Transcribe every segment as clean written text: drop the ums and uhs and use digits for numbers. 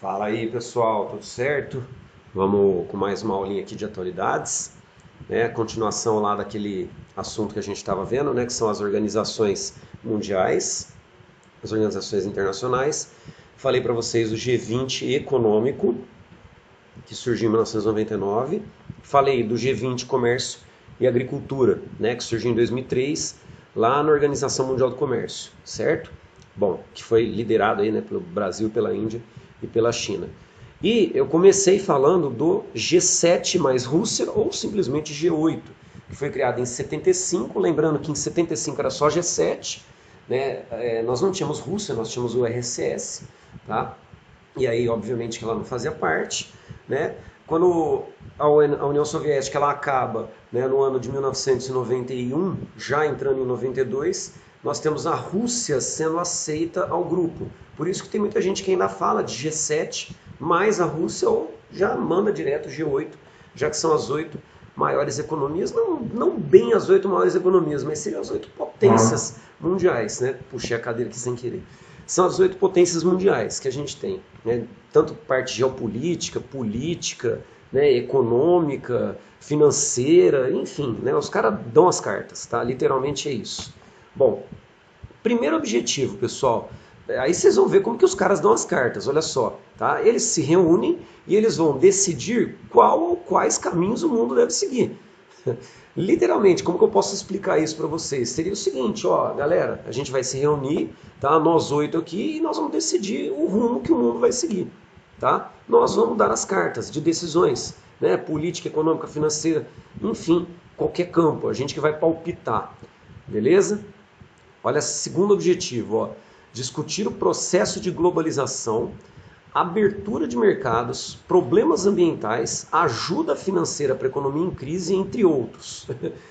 Fala aí pessoal, tudo certo? Vamos com mais uma aulinha aqui de atualidades, né? Continuação lá daquele assunto que a gente estava vendo, né? Que são as organizações mundiais, as organizações internacionais. Falei para vocês do G20 econômico, que surgiu em 1999. Falei do G20 comércio e agricultura, né? Que surgiu em 2003, lá na Organização Mundial do Comércio, certo? Bom, que foi liderado aí, né, pelo Brasil, pela Índia e pela China. E eu comecei falando do G7 mais Rússia, ou simplesmente G8, que foi criado em 75, lembrando que em 75 era só G7, né? Nós não tínhamos Rússia, nós tínhamos o RCS, tá? E aí, obviamente, que ela não fazia parte, né? Quando a União Soviética ela acaba, né, no ano de 1991, já entrando em 92, nós temos a Rússia sendo aceita ao grupo. Por isso que tem muita gente que ainda fala de G7, mais a Rússia, ou já manda direto G8, já que são as 8 maiores economias, não bem as 8 maiores economias, mas seriam as 8 potências mundiais, né? Puxei a cadeira aqui sem querer. São as 8 potências mundiais que a gente tem, né? Tanto parte geopolítica, política, né, econômica, financeira, enfim, né? Os caras dão as cartas, tá? Literalmente é isso. Bom, primeiro objetivo, pessoal, aí vocês vão ver como que os caras dão as cartas, olha só, tá? Eles se reúnem e eles vão decidir qual ou quais caminhos o mundo deve seguir. Literalmente, como que eu posso explicar isso para vocês? Seria o seguinte, ó, galera, a gente vai se reunir, tá? Nós 8 aqui e nós vamos decidir o rumo que o mundo vai seguir, tá? Nós vamos dar as cartas de decisões, né? Política, econômica, financeira, enfim, qualquer campo, a gente que vai palpitar, beleza? Olha, segundo objetivo, ó, discutir o processo de globalização, abertura de mercados, problemas ambientais, ajuda financeira para a economia em crise, entre outros.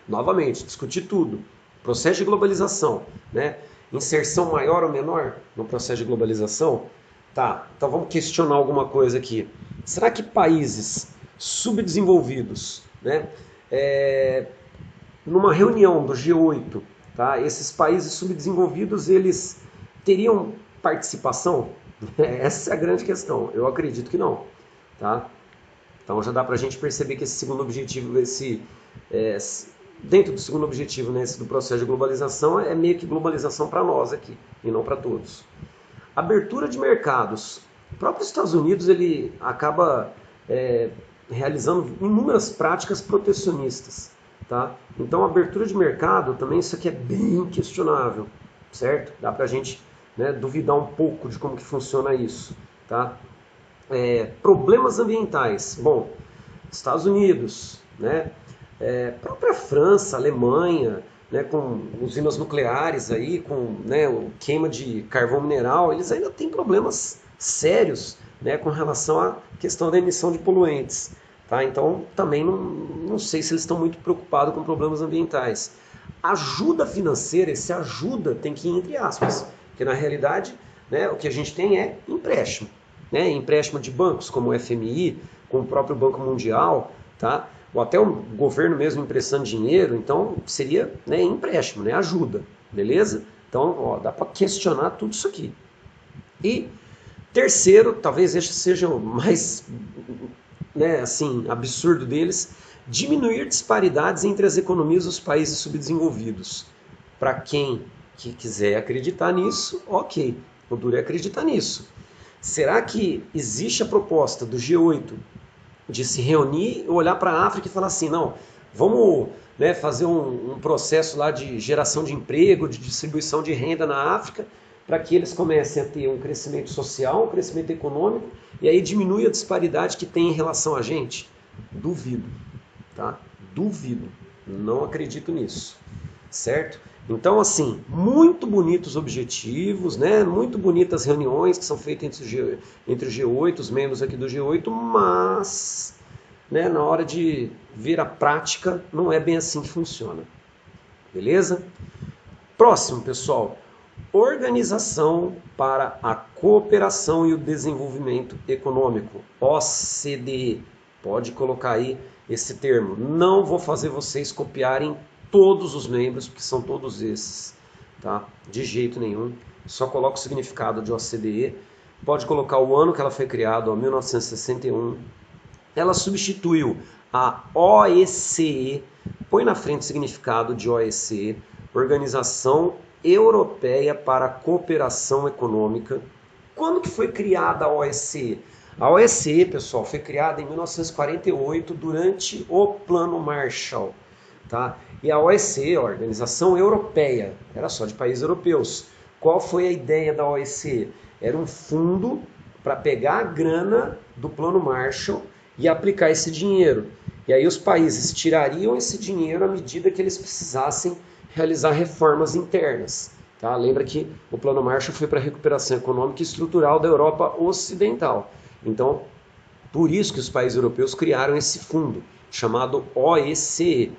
Novamente, discutir tudo. Processo de globalização, né? Inserção maior ou menor no processo de globalização? Tá, então vamos questionar alguma coisa aqui. Será que países subdesenvolvidos, né, numa reunião do G8, tá, esses países subdesenvolvidos, eles teriam participação? Essa é a grande questão. Eu acredito que não, tá? Então já dá para a gente perceber que esse segundo objetivo, dentro do segundo objetivo, né, esse do processo de globalização, é meio que globalização para nós aqui e não para todos. Abertura de mercados. O próprio Estados Unidos ele acaba realizando inúmeras práticas protecionistas, tá? Então, abertura de mercado também, isso aqui é bem questionável, certo? Dá para a gente, né, duvidar um pouco de como que funciona isso, tá? Problemas ambientais. Bom, Estados Unidos, né? Própria França, Alemanha, né, com usinas nucleares aí, com, né, o queima de carvão mineral, eles ainda têm problemas sérios, né, com relação à questão da emissão de poluentes. Tá? Então, também não sei se eles estão muito preocupados com problemas ambientais. Ajuda financeira, esse ajuda tem que ir entre aspas, porque na realidade, né, o que a gente tem é empréstimo. Né? Empréstimo de bancos, como o FMI, como o próprio Banco Mundial, tá? Ou até o governo mesmo emprestando dinheiro, então seria, né, empréstimo, né, ajuda, beleza? Então, ó, dá para questionar tudo isso aqui. E terceiro, talvez este seja o mais, né, assim, absurdo deles, diminuir disparidades entre as economias dos países subdesenvolvidos. Para quem que quiser acreditar nisso, ok, o duro é acreditar nisso. Será que existe a proposta do G8 de se reunir, olhar para a África e falar assim, não, vamos, né, fazer um processo lá de geração de emprego, de distribuição de renda na África, para que eles comecem a ter um crescimento social, um crescimento econômico, e aí diminui a disparidade que tem em relação a gente? Duvido, tá? Duvido, não acredito nisso, certo? Então, assim, muito bonitos objetivos, né? Muito bonitas reuniões que são feitas entre o G8, os membros aqui do G8, mas, né, na hora de ver a prática, não é bem assim que funciona. Beleza? Próximo, pessoal. Organização para a Cooperação e o Desenvolvimento Econômico, OCDE. Pode colocar aí esse termo. Não vou fazer vocês copiarem todos os membros, porque são todos esses, tá? De jeito nenhum. Só coloca o significado de OCDE, pode colocar o ano que ela foi criada, ó, 1961. Ela substituiu a OECE, põe na frente o significado de OECE, Organização Europeia para a Cooperação Econômica. Quando que foi criada a OECE? A OECE, pessoal, foi criada em 1948 durante o Plano Marshall, tá? E a OECE, a Organização Europeia, era só de países europeus. Qual foi a ideia da OECE? Era um fundo para pegar a grana do Plano Marshall e aplicar esse dinheiro. E aí os países tirariam esse dinheiro à medida que eles precisassem realizar reformas internas. Tá? Lembra que o Plano Marshall foi para a recuperação econômica e estrutural da Europa Ocidental. Então, por isso que os países europeus criaram esse fundo, chamado OECE.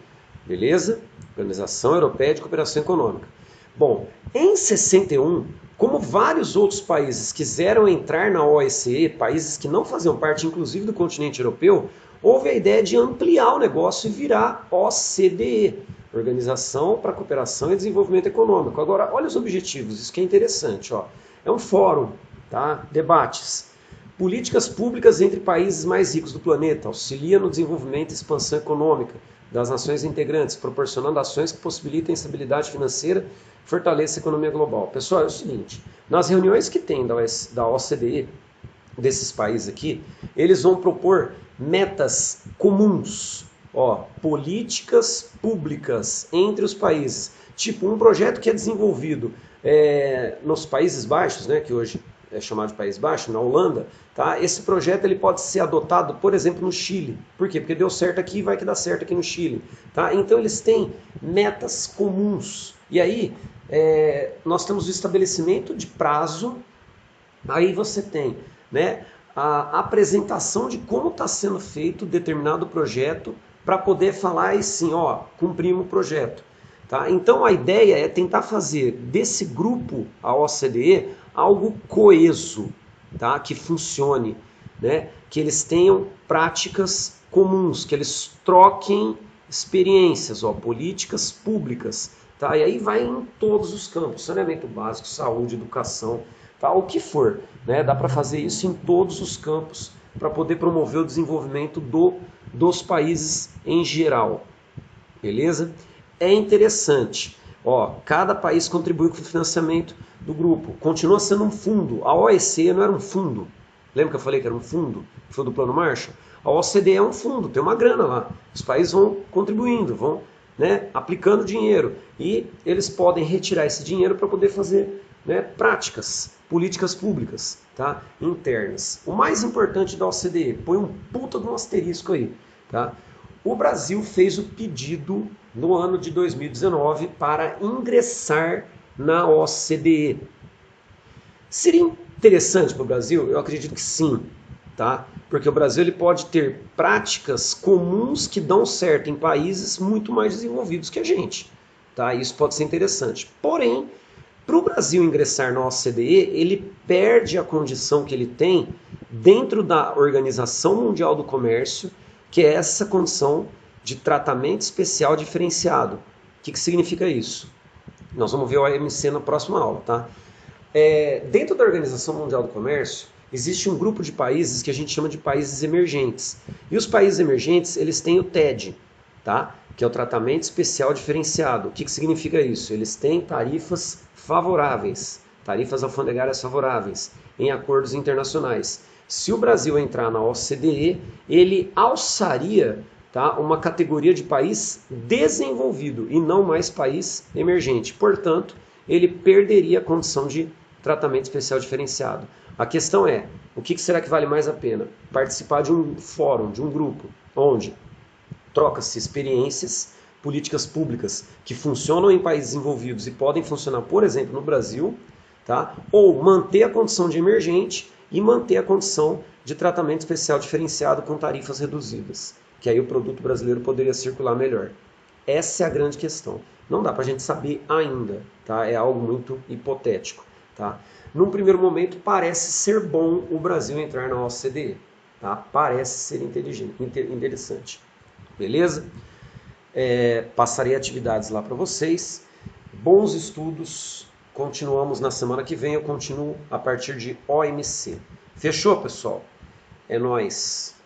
Beleza? Organização Europeia de Cooperação Econômica. Bom, em 61, como vários outros países quiseram entrar na OECE, países que não faziam parte inclusive do continente europeu, houve a ideia de ampliar o negócio e virar OCDE, Organização para a Cooperação e Desenvolvimento Econômico. Agora, olha os objetivos, isso que é interessante. Ó. É um fórum, tá? Debates. Políticas públicas entre países mais ricos do planeta, auxilia no desenvolvimento e expansão econômica das nações integrantes, proporcionando ações que possibilitem estabilidade financeira e fortaleçam a economia global. Pessoal, é o seguinte, nas reuniões que tem da OCDE, desses países aqui, eles vão propor metas comuns, ó, políticas públicas entre os países. Tipo, um projeto que é desenvolvido nos Países Baixos, né, que hoje é chamado de País Baixo, na Holanda, tá? Esse projeto ele pode ser adotado, por exemplo, no Chile. Por quê? Porque deu certo aqui e vai que dá certo aqui no Chile. Tá? Então eles têm metas comuns. E aí nós temos o estabelecimento de prazo, aí você tem, né, a apresentação de como está sendo feito determinado projeto para poder falar assim, ó, cumprimos o projeto. Tá? Então a ideia é tentar fazer desse grupo, a OCDE, algo coeso, tá? Que funcione, né? Que eles tenham práticas comuns, que eles troquem experiências, ó, políticas públicas. Tá? E aí vai em todos os campos, saneamento básico, saúde, educação, tá? O que for. Né? Dá para fazer isso em todos os campos para poder promover o desenvolvimento dos países em geral. Beleza? É interessante. Ó, cada país contribui com o financiamento do grupo. Continua sendo um fundo. A OECE não era um fundo. Lembra que eu falei que era um fundo? Que foi do Plano Marshall? A OCDE é um fundo, tem uma grana lá. Os países vão contribuindo, vão, né, aplicando dinheiro. E eles podem retirar esse dinheiro para poder fazer, né, práticas, políticas públicas, tá, internas. O mais importante da OCDE, põe um puta de um asterisco aí. Tá? O Brasil fez o pedido no ano de 2019 para ingressar na OCDE. Seria interessante para o Brasil? Eu acredito que sim, tá? Porque o Brasil ele pode ter práticas comuns que dão certo em países muito mais desenvolvidos que a gente. Tá? Isso pode ser interessante. Porém, para o Brasil ingressar na OCDE, ele perde a condição que ele tem dentro da Organização Mundial do Comércio, que é essa condição de tratamento especial diferenciado. O que significa isso? Nós vamos ver o OMC na próxima aula, tá? Dentro da Organização Mundial do Comércio, existe um grupo de países que a gente chama de países emergentes. E os países emergentes, eles têm o TED, tá? Que é o tratamento especial diferenciado. O que significa isso? Eles têm tarifas favoráveis, tarifas alfandegárias favoráveis em acordos internacionais. Se o Brasil entrar na OCDE, ele alçaria, tá, uma categoria de país desenvolvido e não mais país emergente. Portanto, ele perderia a condição de tratamento especial diferenciado. A questão é, o que será que vale mais a pena? Participar de um fórum, de um grupo, onde troca-se experiências, políticas públicas que funcionam em países desenvolvidos e podem funcionar, por exemplo, no Brasil, tá? Ou manter a condição de emergente e manter a condição de tratamento especial diferenciado com tarifas reduzidas, que aí o produto brasileiro poderia circular melhor. Essa é a grande questão. Não dá para a gente saber ainda, tá? É algo muito hipotético. Tá? Num primeiro momento, parece ser bom o Brasil entrar na OCDE. Tá? Parece ser interessante. Beleza? Passarei atividades lá para vocês. Bons estudos. continuamos na semana que vem, eu continuo a partir de OMC. Fechou, pessoal? É nóis!